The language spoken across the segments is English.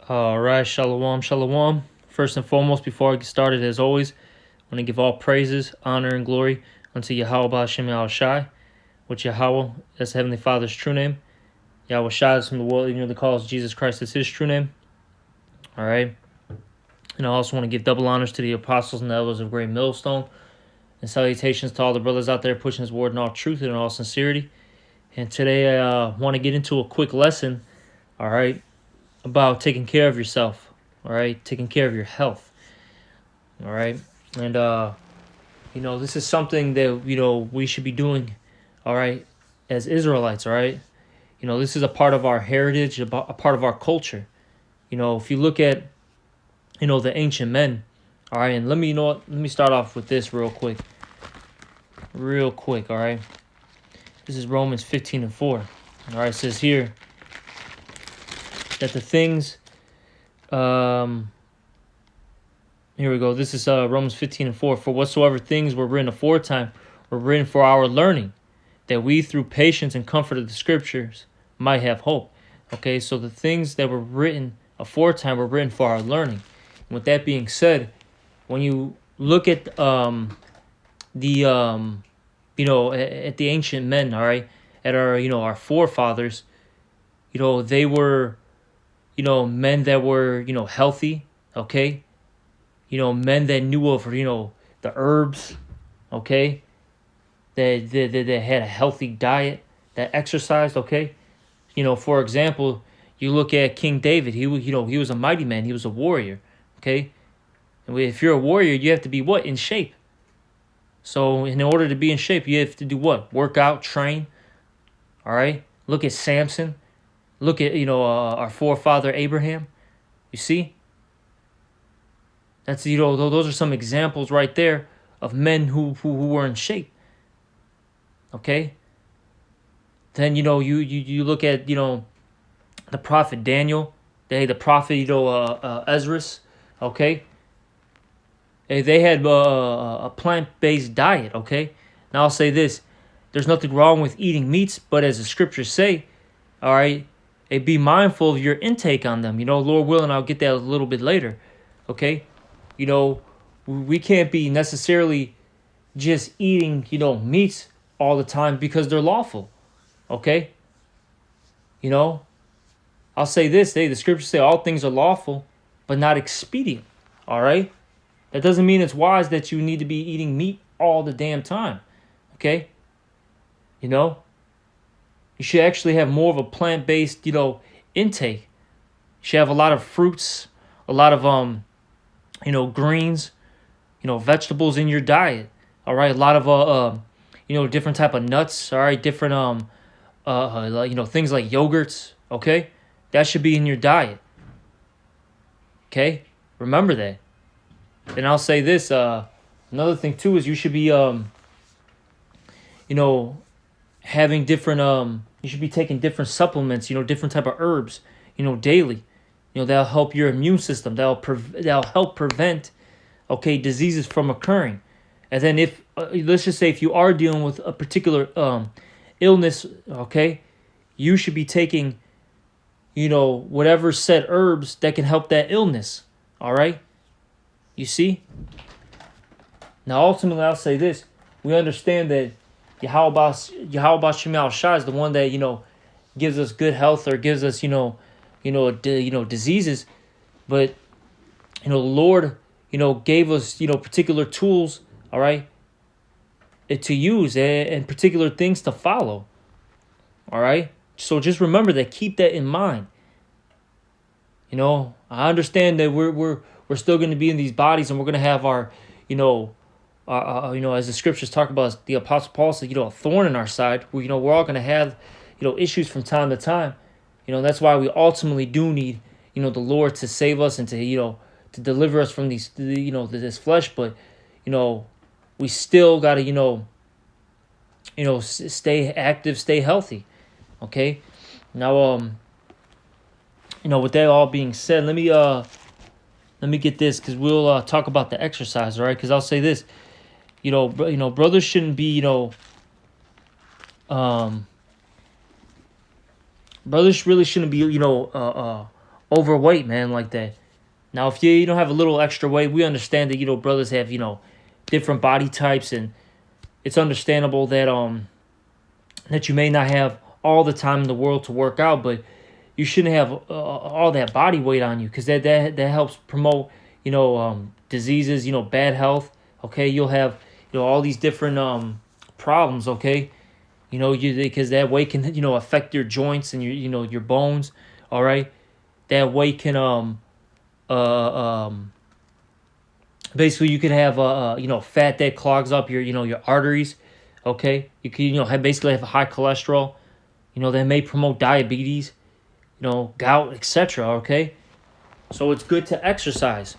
All right, shalom, shalom. First and foremost, before I get started, as always, I want to give all praises, honor, and glory unto Yahweh Ba'Shem Yahweh Shai, which Yahweh, that's the Heavenly Father's true name. Yahweh Shai is from the world, the calls Jesus Christ is his true name. All right. And I also want to give double honors to the apostles and the elders of Great Millstone, and salutations to all the brothers out there pushing his word in all truth and in all sincerity. And today I want to get into a quick lesson, all right, about taking care of yourself, all right, taking care of your health, all right. And this is something that we should be doing, all right, as Israelites, all right. This is a part of our heritage, a part of our culture. If you look at the ancient men, all right. And let me start off with this real quick, all right. This is Romans 15:4. All right, it says here that the things, here we go. This is Romans 15:4. For whatsoever things were written aforetime were written for our learning, that we through patience and comfort of the scriptures might have hope. Okay, so the things that were written aforetime were written for our learning. And with that being said, when you look at at the ancient men, all right, at our forefathers, they were men that were healthy, okay, men that knew of the herbs, okay, that had a healthy diet, that exercised, okay. For example, you look at King David. He was a mighty man. He was a warrior, okay. And if you're a warrior, you have to be what? In shape. So in order to be in shape, you have to do what? Work out, train. All right. Look at Samson. Look at our forefather Abraham. You see? That's those are some examples right there of men who were in shape. Okay. Then you look at the prophet Daniel, the prophet Esdras. Okay. They had a plant-based diet, okay? Now I'll say this. There's nothing wrong with eating meats, but as the scriptures say, all right, be mindful of your intake on them. Lord willing, I'll get that a little bit later, okay? We can't be necessarily just eating, meats all the time because they're lawful, okay? I'll say this. The scriptures say all things are lawful, but not expedient, all right? That doesn't mean it's wise that you need to be eating meat all the damn time, okay? You should actually have more of a plant-based, intake. You should have a lot of fruits, a lot of, greens, vegetables in your diet, all right? A lot of, different type of nuts, all right? Different, things like yogurts, okay? That should be in your diet, okay? Remember that. And I'll say this, another thing too is you should be, having different, you should be taking different supplements, different type of herbs, daily. That'll help your immune system. That'll help prevent, okay, diseases from occurring. And then if, let's just say if you are dealing with a particular illness, okay, you should be taking, whatever said herbs that can help that illness, all right? You see? Now, ultimately, I'll say this. We understand that Yahweh Shem Yahweh Shai is the one that, gives us good health or gives us, diseases. But, the Lord, gave us, particular tools, all right, to use and particular things to follow. All right? So just remember that. Keep that in mind. I understand that we're still going to be in these bodies, and we're going to have our, as the scriptures talk about, the Apostle Paul said, a thorn in our side. We're all going to have, issues from time to time. That's why we ultimately do need, the Lord to save us and to, to deliver us from these, this flesh. But, we still got to, stay active, stay healthy. Okay. Now, with that all being said, let me get this, because we'll talk about the exercise, all right? Because I'll say this, brothers shouldn't be, brothers really shouldn't be, overweight, man, like that. Now, if you don't have a little extra weight, we understand that, brothers have, different body types, and it's understandable that you may not have all the time in the world to work out, but you shouldn't have all that body weight on you, because that helps promote, diseases, bad health. Okay, you'll have, all these different problems. Okay, because that weight can, affect your joints and your bones. All right, that weight can basically you could have fat that clogs up your arteries. Okay, you can basically have high cholesterol. That may promote diabetes, gout, etc. Okay, so it's good to exercise.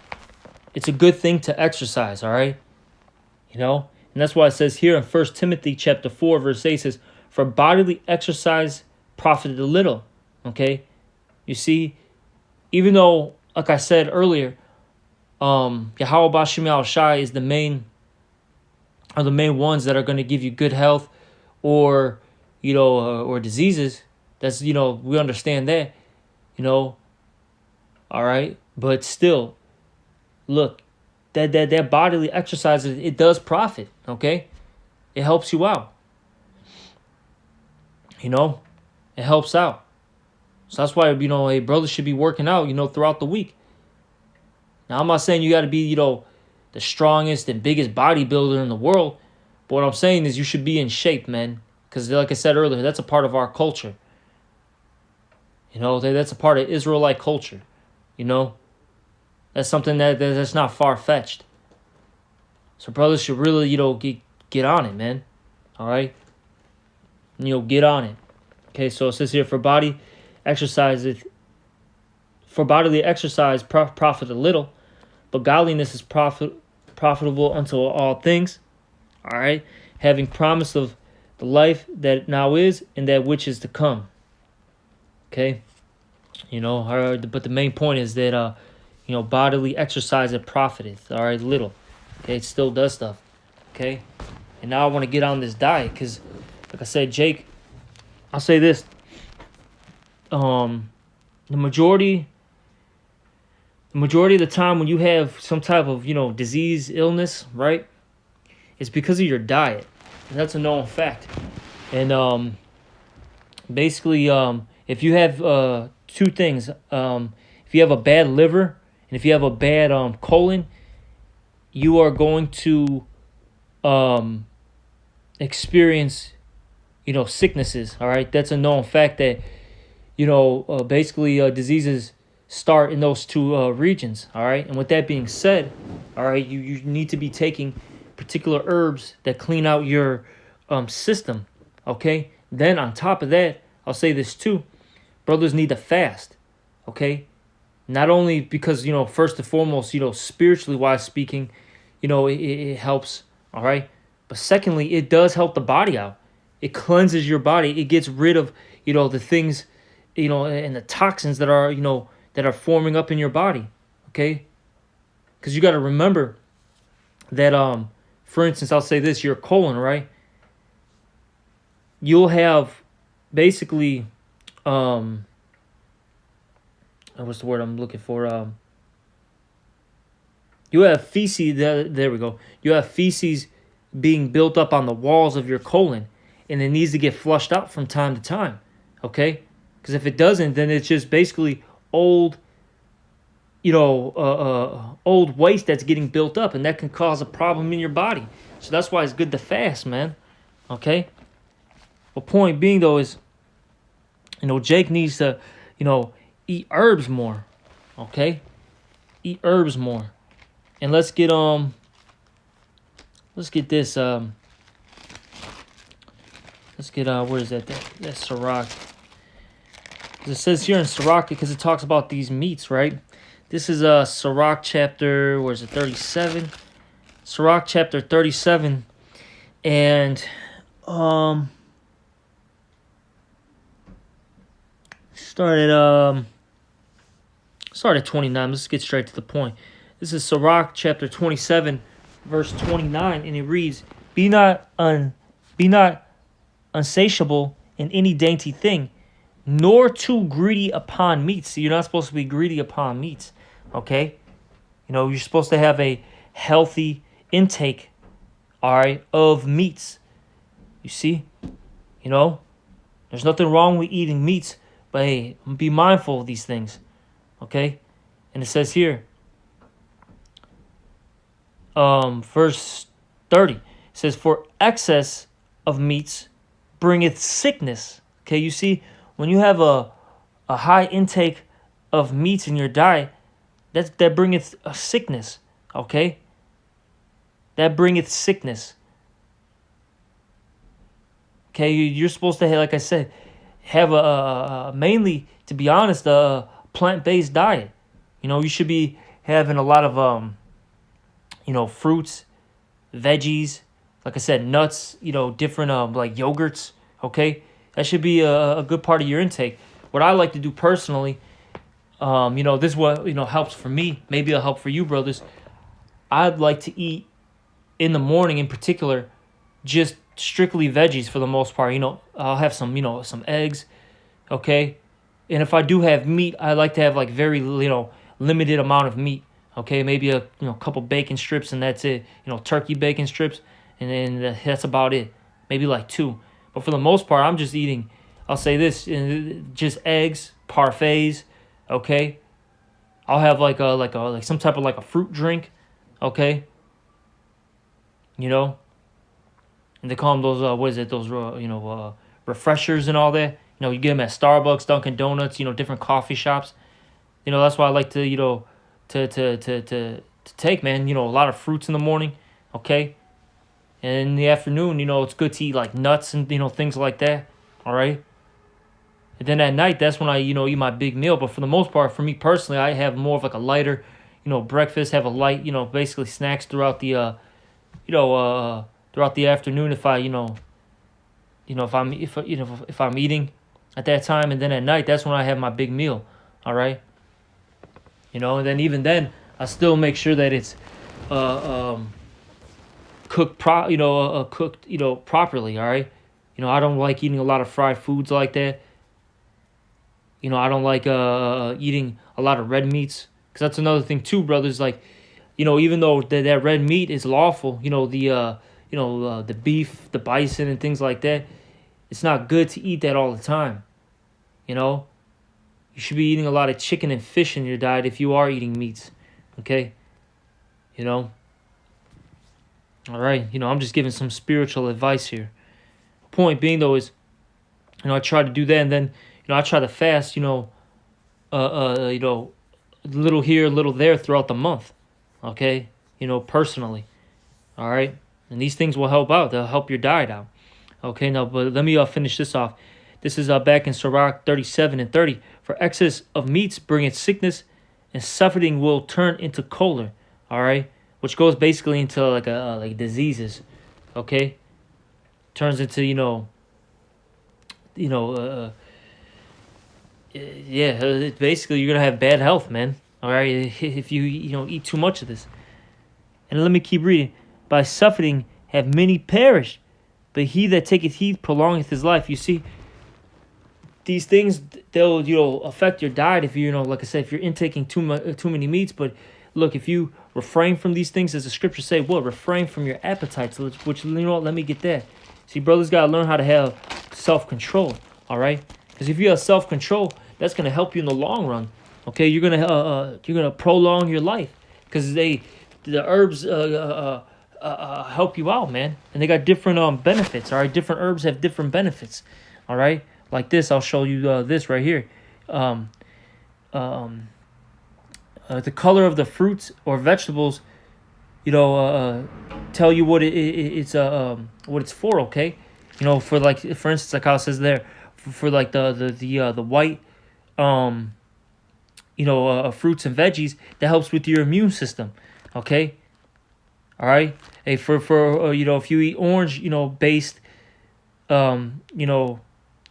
It's a good thing to exercise. All right, and that's why it says here in 1 Timothy chapter 4 verse 8 says, "For bodily exercise profited a little." Okay, you see, even though, like I said earlier, Yahweh Bashim Al Shai is the main ones that are going to give you good health, or or diseases. That's we understand that, all right. But still, look, that bodily exercise, it does profit. Okay, it helps you out. It helps out. So that's why a brother should be working out throughout the week. Now, I'm not saying you got to be, the strongest and biggest bodybuilder in the world. But what I'm saying is you should be in shape, man. Because like I said earlier, that's a part of our culture. That's a part of Israelite culture. That's something that's not far-fetched. So brothers should really, get on it, man. All right? Get on it. Okay, so it says here, for bodily exercise profit a little, but godliness is profitable unto all things. All right, having promise of the life that now is and that which is to come. Okay, but the main point is that bodily exercise it profiteth. All right, little. Okay, it still does stuff. Okay, and now I want to get on this diet because, like I said, Jake, I'll say this. The majority of the time when you have some type of disease, illness, right, it's because of your diet. And that's a known fact. And basically, if you have two things, if you have a bad liver and if you have a bad colon, you are going to experience sicknesses. All right, that's a known fact that basically diseases start in those two regions. All right, and with that being said, all right, you need to be taking particular herbs that clean out your system. Okay, then on top of that, I'll say this too, brothers need to fast. Okay, not only because first and foremost spiritually wise speaking, it helps. All right, but secondly, it does help the body out. It cleanses your body. It gets rid of the things and the toxins that are that are forming up in your body. Okay, because you got to remember that for instance, I'll say this, your colon, right? You'll have basically what's the word I'm looking for? You have feces. There we go. You have feces being built up on the walls of your colon, and it needs to get flushed out from time to time. Okay, because if it doesn't, then it's just basically old old waste that's getting built up, and that can cause a problem in your body. So that's why it's good to fast, man. Okay. Well, point being though is, Jake needs to, eat herbs more. Okay, eat herbs more, and let's get this let's get where is that? That's Sirach. It says here in Sirach, because it talks about these meats, right? This is Sirach chapter, where is it, 37? Sirach chapter 37, and start at 29. Let's get straight to the point. This is Sirach chapter 27, verse 29, and it reads, Be not unsatiable in any dainty thing, nor too greedy upon meats. So you're not supposed to be greedy upon meats, okay? You're supposed to have a healthy intake, all right, of meats. You see? There's nothing wrong with eating meats, but hey, be mindful of these things, okay? And it says here, verse 30, it says, for excess of meats bringeth sickness. Okay, you see, when you have a high intake of meats in your diet, that bringeth a sickness, okay? That bringeth sickness. Okay, you're supposed to have, like I said, have a mainly, to be honest, a plant-based diet. You should be having a lot of fruits, veggies, like I said, nuts, different like yogurts, okay? That should be a good part of your intake. What I like to do personally, this is what, helps for me. Maybe it'll help for you, brothers. I'd like to eat in the morning in particular, just strictly veggies for the most part. I'll have some eggs, okay? And if I do have meat, I like to have like very, limited amount of meat. Okay, maybe a couple bacon strips and that's it. Turkey bacon strips, and then that's about it. Maybe like 2. But for the most part, I'm just eating. I'll say this: just eggs, parfaits. Okay, I'll have like some type of like a fruit drink. Okay, and they call them those what is it? Those refreshers and all that. You get them at Starbucks, Dunkin' Donuts. Different coffee shops. That's why I like to to take, man. A lot of fruits in the morning, okay, and in the afternoon, it's good to eat like nuts and things like that. All right, and then at night, that's when I eat my big meal. But for the most part, for me personally, I have more of like a lighter, breakfast. Have a light, basically snacks throughout the throughout the afternoon. If I if I'm eating at that time, and then at night, that's when I have my big meal. All right. And then even then, I still make sure that it's cooked properly. All right. I don't like eating a lot of fried foods like that. I don't like eating a lot of red meats, because that's another thing too, brothers. Like, even though that red meat is lawful, the beef, the bison, and things like that, it's not good to eat that all the time. You should be eating a lot of chicken and fish in your diet if you are eating meats, okay? All right, I'm just giving some spiritual advice here. Point being, though, is, I try to do that, and then, I try to fast, a little here, a little there throughout the month, okay? Personally, all right? And these things will help out. They'll help your diet out, okay? Now, but let me finish this off. This is back in Sirach 37 and 30. For excess of meats bringeth sickness, and suffering will turn into choler. All right, which goes basically into like diseases. Okay, turns into basically you're gonna have bad health, man. All right, if you eat too much of this. And let me keep reading. By suffering have many perished, but he that taketh heed prolongeth his life. You see, these things, they'll affect your diet if like I said, if you're intaking too many meats. But look, if you refrain from these things, as the scriptures say, refrain from your appetites. Which let me get that. See, brothers gotta learn how to have self-control. All right, because if you have self-control, that's gonna help you in the long run. Okay, you're gonna prolong your life, because the herbs help you out, man, and they got different benefits. All right, different herbs have different benefits. All right. Like this, I'll show you this right here. The color of the fruits or vegetables, tell you what it's for. Okay, for instance, like how it says there, for like the white, fruits and veggies, that helps with your immune system. Okay, all right. Hey, for if you eat orange, based,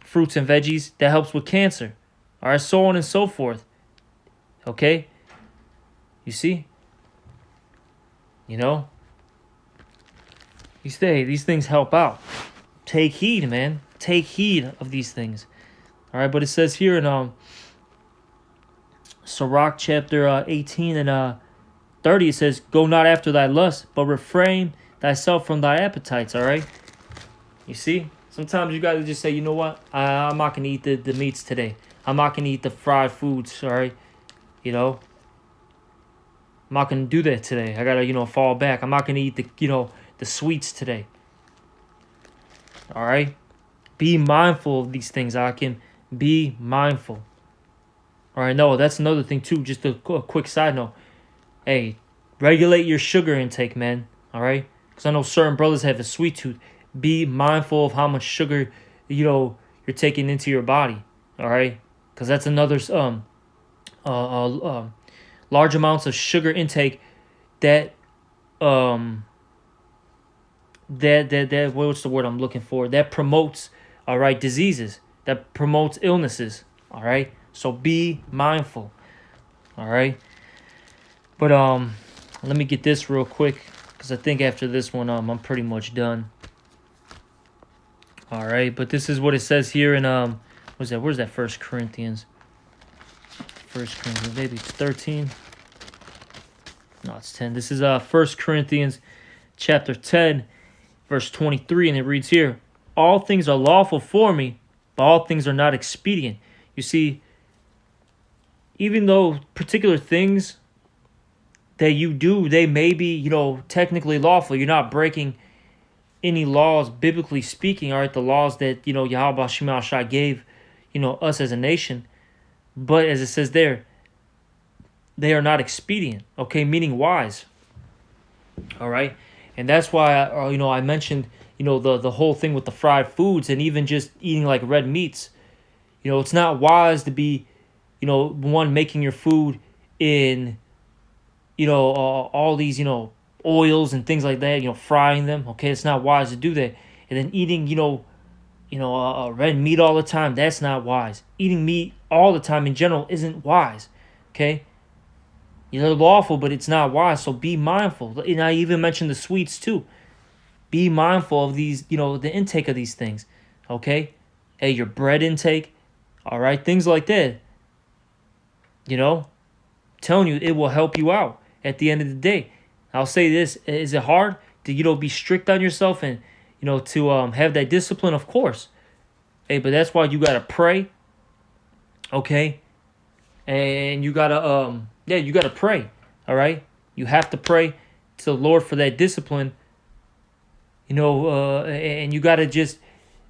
fruits and veggies, that helps with cancer. All right, so on and so forth. Okay? You see? These things help out. Take heed, man. Take heed of these things. All right, but it says here in Sirach chapter 18 and 30, it says, "Go not after thy lust, but refrain thyself from thy appetites." All right. You see, sometimes you gotta just say, you know what, I'm not gonna eat the meats today. I'm not gonna eat the fried foods. All right. You know, I'm not gonna do that today. I gotta, fall back. I'm not gonna eat the sweets today. All right. Be mindful of these things. I can be mindful. All right. No, that's another thing too. Just a quick side note. Hey, regulate your sugar intake, man. All right. Because I know certain brothers have a sweet tooth. Be mindful of how much sugar, you're taking into your body. All right. Because that's another large amounts of sugar intake that that what's the word I'm looking for, that promotes, all right, diseases, that promotes illnesses. All right, so be mindful. All right, but let me get this real quick, because I think after this one I'm pretty much done. All right, but this is what it says here in where's that? First Corinthians, maybe it's 13. No, it's 10. This is 1 Corinthians chapter 10, verse 23, and it reads here, "All things are lawful for me, but all things are not expedient." You see, even though particular things that you do, they may be, technically lawful. You're not breaking any laws, biblically speaking, all right, the laws that, Yahweh Shema Shai gave, us as a nation. But as it says there, they are not expedient, okay, meaning wise. All right. And that's why I mentioned, the whole thing with the fried foods and even just eating like red meats. It's not wise to be, one, making your food in, all these, oils and things like that, frying them. Okay, it's not wise to do that. And then eating, red meat all the time, that's not wise. Eating meat all the time in general isn't wise. Okay. They're lawful, but it's not wise. So be mindful. And I even mentioned the sweets too. Be mindful of these, the intake of these things. Okay? Hey, your bread intake. All right? Things like that. Telling you, it will help you out at the end of the day. I'll say this. Is it hard to, be strict on yourself and, to have that discipline? Of course. Hey, but that's why you got to pray. Okay? And you got to, you got to pray. All right? You have to pray to the Lord for that discipline. And you got to just,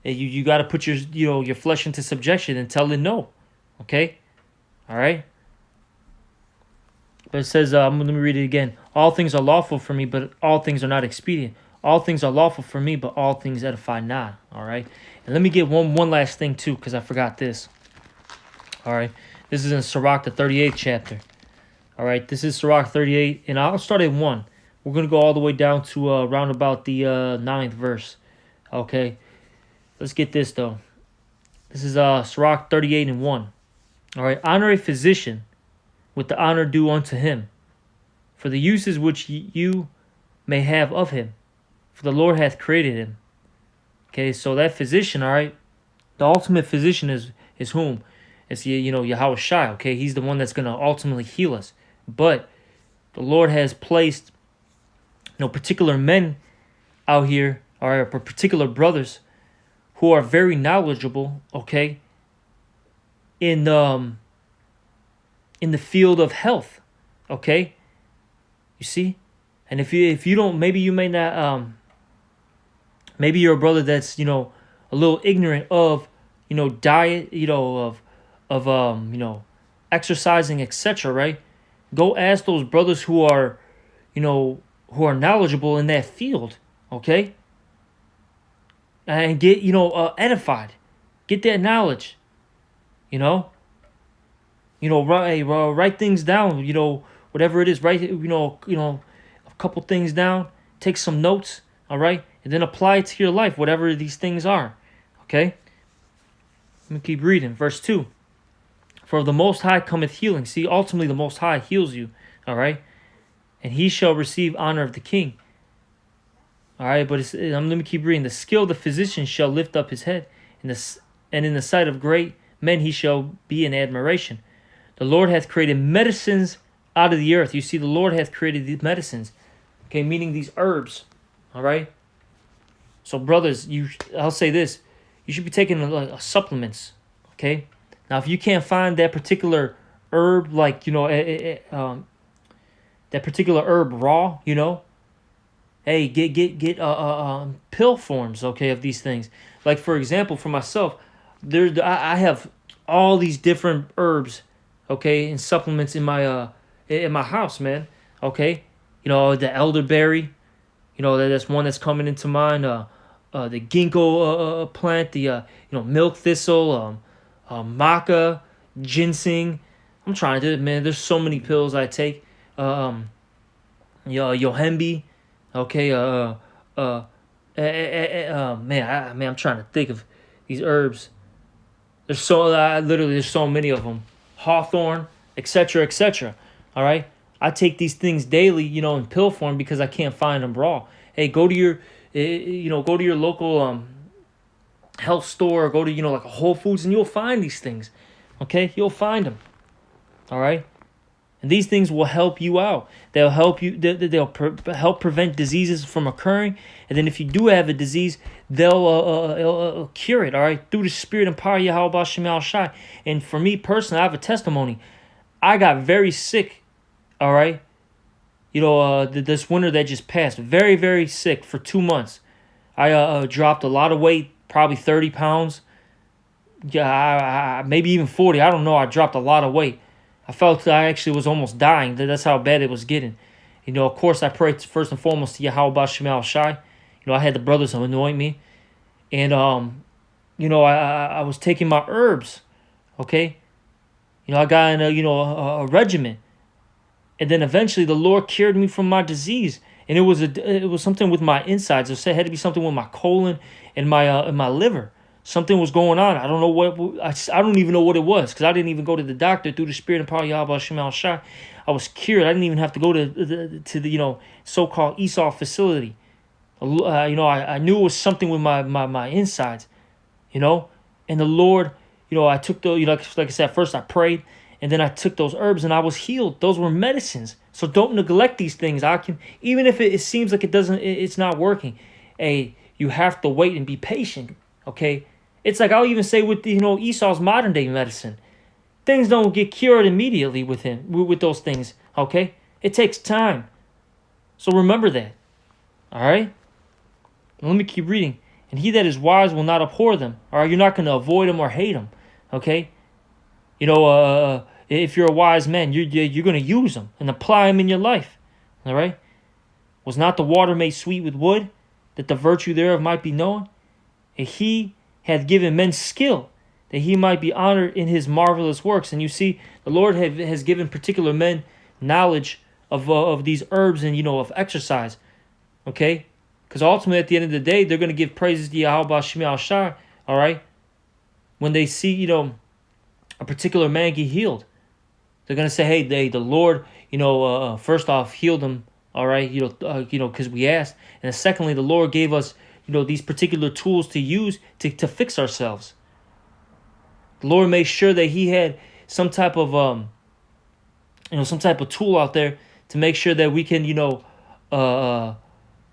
you got to put your, your flesh into subjection and tell it no. Okay? All right? But it says, let me read it again. "All things are lawful for me, but all things are not expedient. All things are lawful for me, but all things edify not." All right? And let me get one last thing too, because I forgot this. All right? This is in Sirach, the 38th chapter. All right, this is Sirach 38, and I'll start at 1. We're going to go all the way down to around about the 9th verse. Okay, let's get this, though. This is Sirach 38 and 1. All right, "Honor a physician with the honor due unto him, for the uses which you may have of him, for the Lord hath created him." Okay, so that physician, all right, the ultimate physician is whom? It's, Yahweh Shai, okay? He's the one that's going to ultimately heal us. But the Lord has placed, particular men out here, or particular brothers who are very knowledgeable, okay, in the field of health, okay? You see? And if you don't, maybe you may not, maybe you're a brother that's, a little ignorant of, diet, of exercising, etc., right? Go ask those brothers who are, who are knowledgeable in that field, okay? And get, edified. Get that knowledge, write things down, whatever it is, write, a couple things down, take some notes, all right? And then apply it to your life, whatever these things are, okay? Let me keep reading. Verse 2. "For of the Most High cometh healing." See, ultimately the Most High heals you, all right? "And he shall receive honor of the king." All right, but let me keep reading. "The skill of the physician shall lift up his head, and in the sight of great men he shall be in admiration. The Lord hath created medicines out of the earth. You see, the Lord hath created these medicines. Okay, meaning these herbs. All right. So, brothers, I'll say this: you should be taking supplements. Okay. Now, if you can't find that particular herb, like that particular herb raw, hey, get pill forms, okay, of these things. Like, for example, for myself, I have all these different herbs, okay, and supplements in my house, man. Okay, the elderberry, that's one that's coming into mind. The ginkgo plant, the milk thistle, maca, ginseng. I'm trying to, man. There's so many pills I take. Yohimbe, okay. Man, I'm trying to think of these herbs. There's so many of them. Hawthorn, etc., etc. All right. I take these things daily, in pill form because I can't find them raw. Hey, go to your local health store, or go to like a Whole Foods, and you'll find these things. Okay, you'll find them. All right, and these things will help you out. They'll help you. They'll help prevent diseases from occurring. And then if you do have a disease, they'll cure it. All right, through the Spirit and power of Yahweh Shemal Shai. And for me personally, I have a testimony. I got very sick. All right. This winter that just passed, very, very sick for 2 months. I dropped a lot of weight, probably 30 pounds. Yeah, maybe even 40. I don't know. I dropped a lot of weight. I felt I actually was almost dying. That's how bad it was getting. Of course, I prayed first and foremost to Yahweh Shemal Shai. I had the brothers anoint me. And, I was taking my herbs, okay? I got in a regimen. And then eventually the Lord cured me from my disease. And it was something with my insides. It had to be something with my colon and my liver. Something was going on. I don't know what. I don't even know what it was, because I didn't even go to the doctor. Through the Spirit and power of Yahweh Shemal Shai, I was cured. I didn't even have to go to the so-called Esau facility. I knew it was something with my insides, and the Lord, I took the like I said, first I prayed. And then I took those herbs and I was healed. Those were medicines. So don't neglect these things. Even if it seems like it's not working. Hey, you have to wait and be patient. Okay, it's like I'll even say with Esau's modern day medicine, things don't get cured immediately with those things. Okay, it takes time. So remember that. All right. Let me keep reading. And he that is wise will not abhor them. All right, you're not going to avoid them or hate them. Okay. If you're a wise man, you're going to use them and apply them in your life. All right? Was not the water made sweet with wood, that the virtue thereof might be known? And he hath given men skill, that he might be honored in his marvelous works. And you see, the Lord has given particular men knowledge of these herbs and, of exercise. Okay? Because ultimately, at the end of the day, they're going to give praises to Yahweh Shemal Shai. All right? When they see, a particular man get healed, they're gonna say, "Hey, the Lord, first off, healed him. All right, because we asked, and then secondly, the Lord gave us, these particular tools to use to fix ourselves. The Lord made sure that He had some type of some type of tool out there to make sure that we can,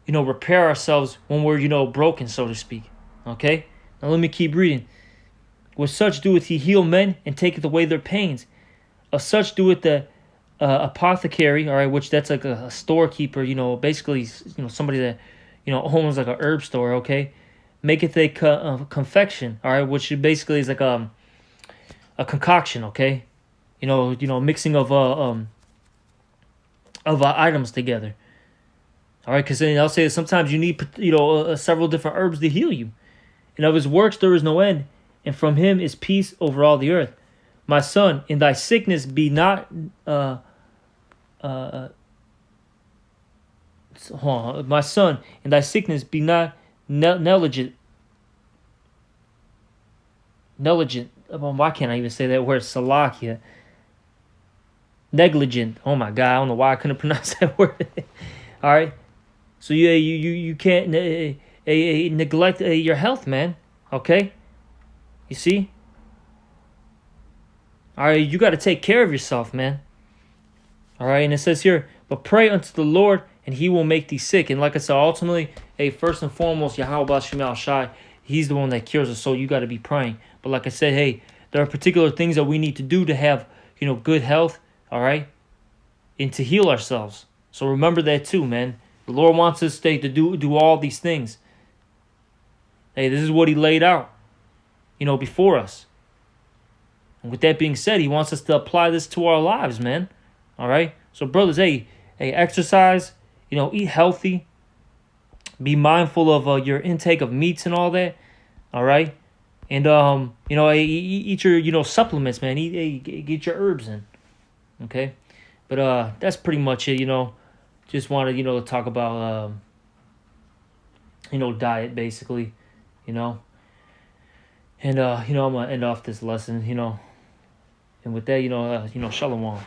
repair ourselves when we're, broken, so to speak. Okay, now let me keep reading. With such doeth he heal men and taketh away their pains. Of such doeth the apothecary, all right, which that's like a storekeeper, basically, somebody that, owns like a herb store, okay, maketh a confection, all right, which basically is like a concoction, okay, mixing of items together, all right, because then I'll say that sometimes you need, several different herbs to heal you, and of his works there is no end. And from him is peace over all the earth. My son, in thy sickness be not my son, in thy sickness be not negligent. Why can't I even say that word? Salakia. Negligent. Oh my God, I don't know why I couldn't pronounce that word. All right. So you can't neglect your health, man. Okay. You see? All right, you got to take care of yourself, man. All right, and it says here, but pray unto the Lord, and He will make thee sick. And like I said, ultimately, hey, first and foremost, Yahweh Shemal Shai, He's the one that cures us. So you got to be praying. But like I said, hey, there are particular things that we need to do to have, good health. All right, and to heal ourselves. So remember that too, man. The Lord wants us to do all these things. Hey, this is what He laid out, before us. And with that being said, He wants us to apply this to our lives, man. All right. So brothers, hey, exercise. Eat healthy. Be mindful of your intake of meats and all that. All right. And eat your supplements, man. Get your herbs in. Okay. But that's pretty much it. Just wanted to talk about diet basically. And I'm gonna end off this lesson. And with that, shalom.